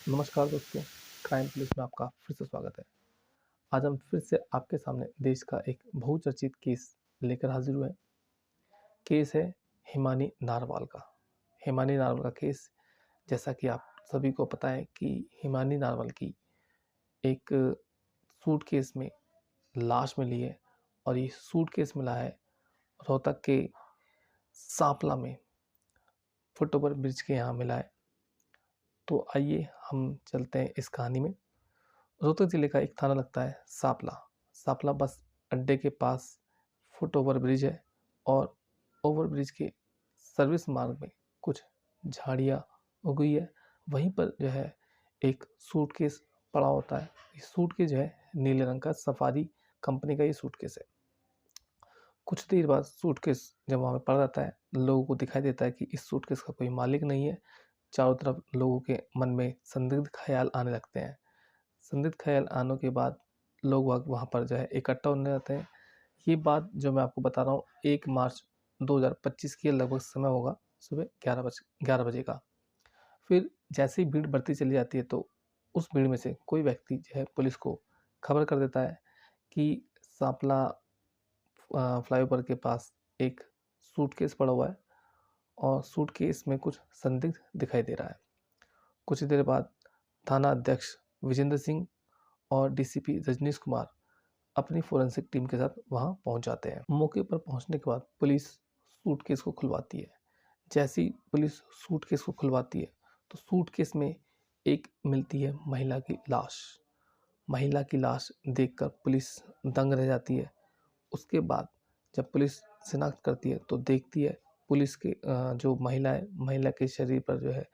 नमस्कार दोस्तों, crime police में आपका फिर से स्वागत है। आज हम फिर से आपके सामने देश का एक बहुचर्चित केस लेकर हाजिर हुए हैं। केस है हिमानी नारवाल का। हिमानी नारवाल का केस, जैसा कि आप सभी को पता है कि हिमानी नारवाल की एक सूटकेस में लाश मिली है और ये सूटकेस मिला है रोहतक के सांपला में, फुटओवर ब्रिज के यहाँ मिला है। तो आइए हम चलते हैं इस कहानी में। रोहतक जिले का एक थाना लगता है सांपला। सांपला बस अड्डे के पास फुट ओवर ब्रिज है और ओवर ब्रिज के सर्विस मार्ग में कुछ झाड़ियाँ उगी है। वहीं पर जो है एक सूटकेस पड़ा होता है। ये सूटकेस जो है नीले रंग का, सफारी कंपनी का ये सूटकेस है। कुछ देर बाद सूटकेस जब वहाँ पे पड़ा रहता है, लोगों को दिखाई देता है कि इस सूटकेस का कोई मालिक नहीं है। चारों तरफ लोगों के मन में संदिग्ध ख्याल आने लगते हैं। संदिग्ध ख्याल आने के बाद लोग वहाँ पर जो है इकट्ठा होने जाते हैं। ये बात जो मैं आपको बता रहा हूँ 1 मार्च 2025 की लगभग समय होगा, सुबह 11 बजे का। फिर जैसे ही भीड़ बढ़ती चली जाती है तो उस भीड़ में से कोई व्यक्ति जो है पुलिस को खबर कर देता है कि सांपला फ्लाईओवर के पास एक सूटकेस पड़ा हुआ है और सूटकेस में कुछ संदिग्ध दिखाई दे रहा है। कुछ देर बाद थाना अध्यक्ष विजेंद्र सिंह और डीसीपी रजनीश कुमार अपनी फोरेंसिक टीम के साथ वहां पहुंच जाते हैं। मौके पर पहुंचने के बाद पुलिस सूटकेस को खुलवाती है। जैसी पुलिस सूटकेस को खुलवाती है तो सूटकेस में एक मिलती है महिला की लाश। महिला की लाश देखकर पुलिस दंग रह जाती है। उसके बाद जब पुलिस शिनाख्त करती है तो देखती है पुलिस के जो महिला है, महिला के शरीर पर जो है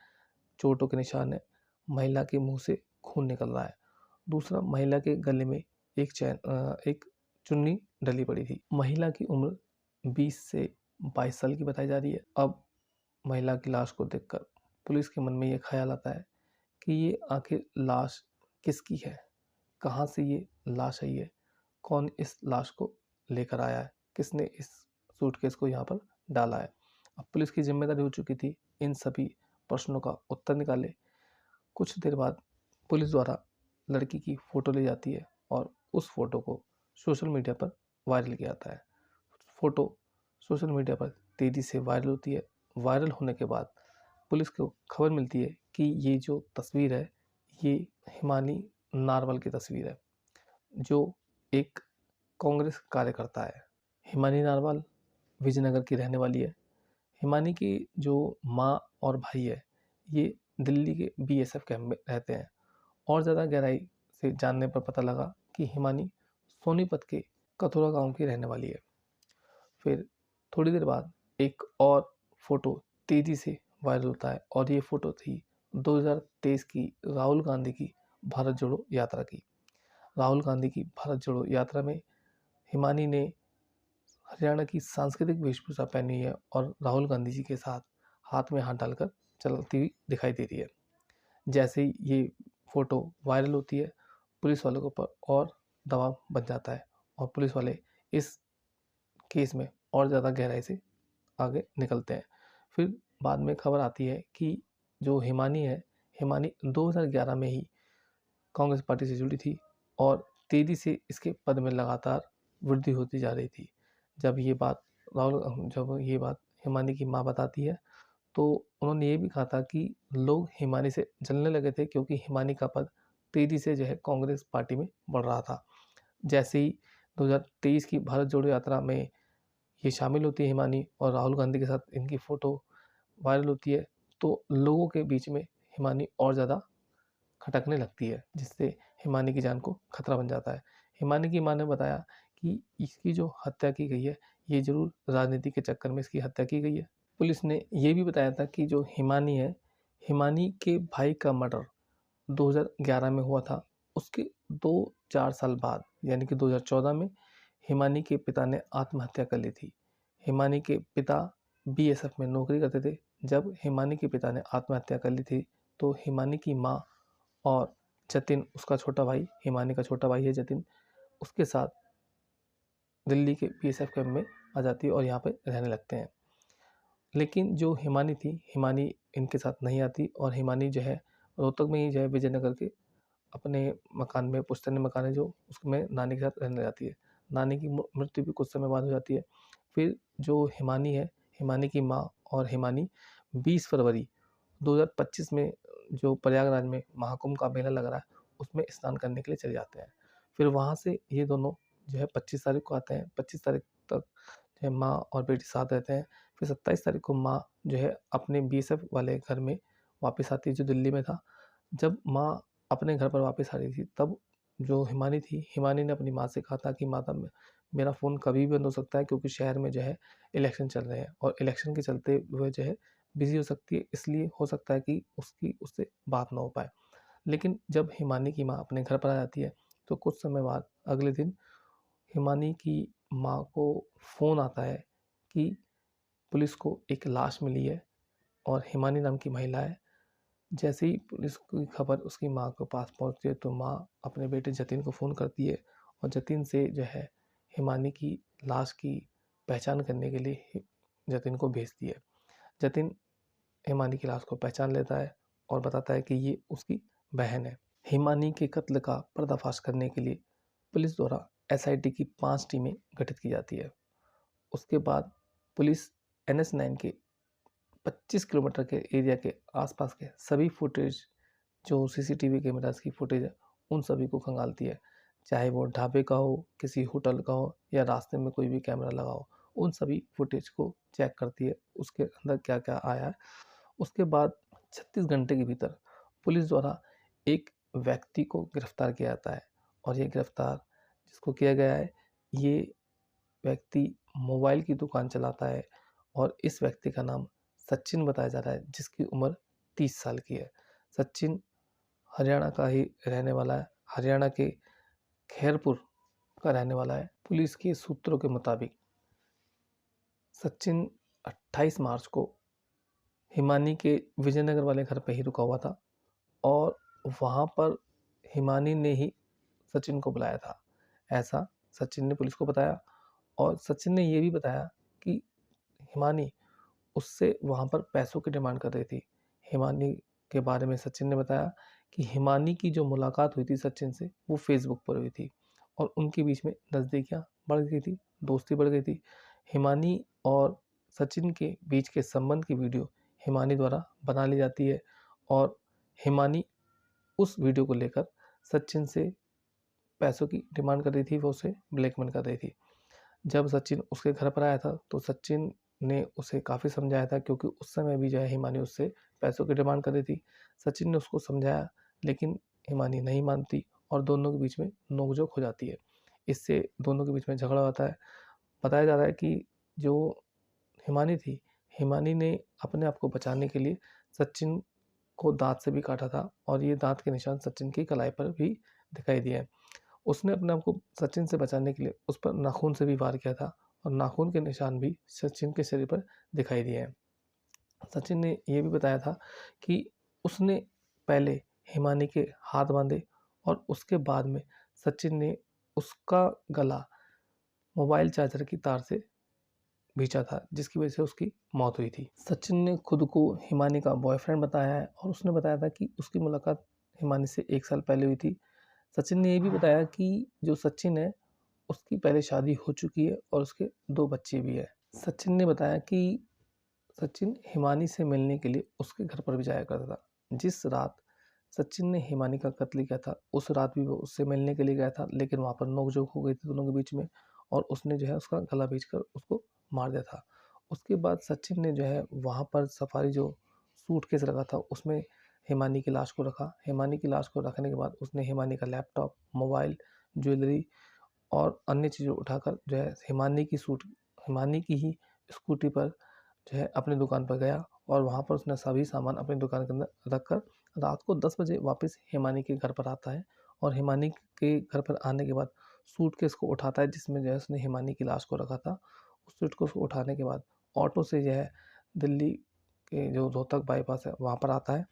चोटों के निशान है। महिला के मुंह से खून निकल रहा है। दूसरा, महिला के गले में एक चुन्नी डली पड़ी थी। महिला की उम्र 20 से 22 साल की बताई जा रही है। अब महिला की लाश को देखकर पुलिस के मन में ये ख्याल आता है कि ये आखिर लाश किसकी है, कहाँ से ये लाश आई है, कौन इस लाश को लेकर आया है, किसने इस सूटकेस को यहाँ पर डाला है। अब पुलिस की जिम्मेदारी हो चुकी थी इन सभी प्रश्नों का उत्तर निकाले। कुछ देर बाद पुलिस द्वारा लड़की की फ़ोटो ली जाती है और उस फोटो को सोशल मीडिया पर वायरल किया जाता है। फ़ोटो सोशल मीडिया पर तेज़ी से वायरल होती है। वायरल होने के बाद पुलिस को खबर मिलती है कि ये जो तस्वीर है ये हिमानी नारवल की तस्वीर है, जो एक कांग्रेस कार्यकर्ता है। हिमानी नारवल विजयनगर की रहने वाली है। हिमानी की जो माँ और भाई है ये दिल्ली के बीएसएफ कैंप में रहते हैं। और ज़्यादा गहराई से जानने पर पता लगा कि हिमानी सोनीपत के कथुरा गांव की रहने वाली है। फिर थोड़ी देर बाद एक और फोटो तेज़ी से वायरल होता है और ये फोटो थी 2023 की राहुल गांधी की भारत जोड़ो यात्रा की। राहुल गांधी की भारत जोड़ो यात्रा में हिमानी ने हरियाणा की सांस्कृतिक वेशभूषा पहनी है और राहुल गांधी जी के साथ हाथ में हाथ डालकर चलती हुई दिखाई दे रही है। जैसे ही ये फोटो वायरल होती है पुलिस वालों के ऊपर और दबाव बन जाता है और पुलिस वाले इस केस में और ज़्यादा गहराई से आगे निकलते हैं। फिर बाद में खबर आती है कि जो हिमानी है, हिमानी 2011 में ही कांग्रेस पार्टी से जुड़ी थी और तेज़ी से इसके पद में लगातार वृद्धि होती जा रही थी। जब ये बात हिमानी की माँ बताती है तो उन्होंने ये भी कहा था कि लोग हिमानी से जलने लगे थे क्योंकि हिमानी का पद तेज़ी से जो है कांग्रेस पार्टी में बढ़ रहा था। जैसे ही 2023 की भारत जोड़ो यात्रा में ये शामिल होती है हिमानी और राहुल गांधी के साथ इनकी फ़ोटो वायरल होती है तो लोगों के बीच में हिमानी और ज़्यादा खटकने लगती है, जिससे हिमानी की जान को खतरा बन जाता है। हिमानी की माँ ने बताया कि इसकी जो हत्या की गई है ये ज़रूर राजनीति के चक्कर में इसकी हत्या की गई है। पुलिस ने ये भी बताया था कि जो हिमानी है, हिमानी के भाई का मर्डर 2011 में हुआ था। उसके 2-4 साल बाद यानी कि 2014 में हिमानी के पिता ने आत्महत्या कर ली थी। हिमानी के पिता बीएसएफ में नौकरी करते थे। जब हिमानी के पिता ने आत्महत्या कर ली थी तो हिमानी की माँ और जतिन, उसका छोटा भाई, हिमानी का छोटा भाई है जतिन, उसके साथ दिल्ली के बीएसएफ कैंप में आ जाती है और यहाँ पे रहने लगते हैं। लेकिन जो हिमानी थी, हिमानी इनके साथ नहीं आती और हिमानी जो है रोहतक में ही जो है विजयनगर के अपने मकान में, पुश्तैनी मकान है जो, उसमें नानी के साथ रहने जाती है। नानी की मृत्यु भी कुछ समय बाद हो जाती है। फिर जो हिमानी है, हिमानी की माँ और हिमानी 20 फरवरी 2025 में जो प्रयागराज में महाकुंभ का मेला लग रहा है, उसमें स्नान करने के लिए चले जाते हैं। फिर वहाँ से ये दोनों जो है 25 तारीख को आते हैं। 25 तारीख तक जो है माँ और बेटी साथ रहते हैं। फिर 27 तारीख को माँ जो है अपने बीएसएफ वाले घर में वापस आती है, जो दिल्ली में था। जब माँ अपने घर पर वापस आ रही थी, तब जो हिमानी थी, हिमानी ने अपनी माँ से कहा था कि माता, मेरा फ़ोन कभी भी बंद हो सकता है, क्योंकि शहर में जो है इलेक्शन चल रहे हैं और इलेक्शन के चलते हुए जो है बिज़ी हो सकती है, इसलिए हो सकता है कि उसकी उससे बात ना हो पाए। लेकिन जब हिमानी की माँ अपने घर पर आ जाती है, तो कुछ समय बाद अगले दिन हिमानी की माँ को फ़ोन आता है कि पुलिस को एक लाश मिली है और हिमानी नाम की महिला है। जैसे ही पुलिस की खबर उसकी माँ के पास पहुँचती है, तो माँ अपने बेटे जतिन को फ़ोन करती है और जतिन से जो है हिमानी की लाश की पहचान करने के लिए जतिन को भेजती है। जतिन हिमानी की लाश को पहचान लेता है और बताता है कि ये उसकी बहन है। हिमानी के कत्ल का पर्दाफाश करने के लिए पुलिस द्वारा एसआईटी की 5 टीमें गठित की जाती है। उसके बाद पुलिस NH9 के 25 किलोमीटर के एरिया के आसपास के सभी फुटेज, जो सीसीटीवी कैमरास की फुटेज है, उन सभी को खंगालती है। चाहे वो ढाबे का हो, किसी होटल का हो या रास्ते में कोई भी कैमरा लगा हो, उन सभी फुटेज को चेक करती है, उसके अंदर क्या क्या आया है। उसके बाद 36 घंटे के भीतर पुलिस द्वारा एक व्यक्ति को गिरफ्तार किया जाता है और ये गिरफ्तार जिसको किया गया है, ये व्यक्ति मोबाइल की दुकान चलाता है और इस व्यक्ति का नाम सचिन बताया जा रहा है, जिसकी उम्र 30 साल की है। सचिन हरियाणा का ही रहने वाला है, हरियाणा के खैरपुर का रहने वाला है। पुलिस के सूत्रों के मुताबिक सचिन 28 मार्च को हिमानी के विजयनगर वाले घर पे ही रुका हुआ था और वहाँ पर हिमानी ने ही सचिन को बुलाया था, ऐसा सचिन ने पुलिस को बताया। और सचिन ने ये भी बताया कि हिमानी उससे वहाँ पर पैसों की डिमांड कर रही थी। हिमानी के बारे में सचिन ने बताया कि हिमानी की जो मुलाकात हुई थी सचिन से, वो फेसबुक पर हुई थी और उनके बीच में नज़दीकियाँ बढ़ गई थी, दोस्ती बढ़ गई थी। हिमानी और सचिन के बीच के संबंध की वीडियो हिमानी द्वारा बना ली जाती है और हिमानी उस वीडियो को लेकर सचिन से पैसों की डिमांड कर रही थी, वो उसे ब्लैकमेल कर रही थी। जब सचिन उसके घर पर आया था, तो सचिन ने उसे काफ़ी समझाया था, क्योंकि उस समय भी जो है हिमानी उससे पैसों की डिमांड कर रही थी। सचिन ने उसको समझाया, लेकिन हिमानी नहीं मानती और दोनों के बीच में नोक-झोंक हो जाती है। इससे दोनों के बीच में झगड़ा होता है। बताया जा रहा है कि जो हिमानी थी, हिमानी ने अपने आप को बचाने के लिए सचिन को दाँत से भी काटा था और ये दाँत के निशान सचिन की कलाई पर भी दिखाई दिए हैं। उसने अपने आप को सचिन से बचाने के लिए उस पर नाखून से भी वार किया था और नाखून के निशान भी सचिन के शरीर पर दिखाई दिए हैं। सचिन ने ये भी बताया था कि उसने पहले हिमानी के हाथ बांधे और उसके बाद में सचिन ने उसका गला मोबाइल चार्जर की तार से खींचा था, जिसकी वजह से उसकी मौत हुई थी। सचिन ने खुद को हिमानी का बॉयफ्रेंड बताया है और उसने बताया था कि उसकी मुलाकात हिमानी से 1 साल पहले हुई थी। सचिन ने ये भी बताया कि जो सचिन है, उसकी पहले शादी हो चुकी है और उसके 2 बच्चे भी हैं। सचिन ने बताया कि सचिन हिमानी से मिलने के लिए उसके घर पर भी जाया करता था। जिस रात सचिन ने हिमानी का कत्ल किया था, उस रात भी वो उससे मिलने के लिए गया था, लेकिन वहाँ पर नोक-झोंक हो गई थी दोनों के बीच में और उसने जो है उसका गला खींचकर उसको मार दिया था। उसके बाद सचिन ने जो है वहाँ पर सफारी जो सूटकेस रखा था, उसमें हिमानी की लाश को रखा। हिमानी की लाश को रखने के बाद उसने हिमानी का लैपटॉप, मोबाइल, ज्वेलरी और अन्य चीज़ें उठाकर जो है हिमानी की ही स्कूटी पर जो है अपनी दुकान पर गया और वहाँ पर उसने सभी सामान अपनी दुकान के अंदर रखकर रात को 10 बजे वापस हिमानी के घर पर आता है और हिमानी के घर पर आने के बाद सूटकेस को उठाता है, जिसमें जो है उसने हिमानी की लाश को रखा था। उस सूटकेस को उठाने के बाद ऑटो से जो है दिल्ली के जो रोहतक बाईपास है वहाँ पर आता है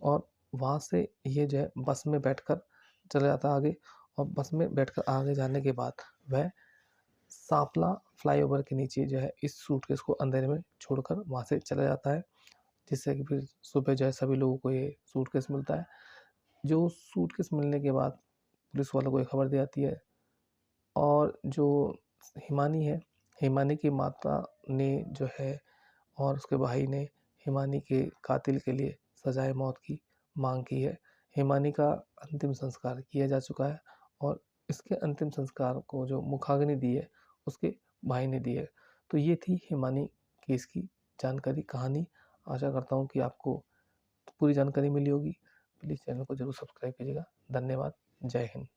और वहाँ से ये जो है बस में बैठकर चला जाता है आगे और बस में बैठकर आगे जाने के बाद वह सांपला फ्लाईओवर के नीचे जो है इस सूटकेस को अंधेरे में छोड़कर वहाँ से चला जाता है। जिससे कि फिर सुबह जो है सभी लोगों को ये सूटकेस मिलता है। जो सूटकेस मिलने के बाद पुलिस वालों को ये खबर दी जाती है और जो हिमानी है, हिमानी की माता ने जो है और उसके भाई ने हिमानी के कातिल के लिए सजाए मौत की मांग की है। हिमानी का अंतिम संस्कार किया जा चुका है और इसके अंतिम संस्कार को जो मुखाग्नि दी है, उसके भाई ने दी है। तो ये थी हिमानी केस की जानकारी, कहानी। आशा करता हूँ कि आपको पूरी जानकारी मिली होगी। प्लीज़ चैनल को ज़रूर सब्सक्राइब कीजिएगा। धन्यवाद। जय हिंद।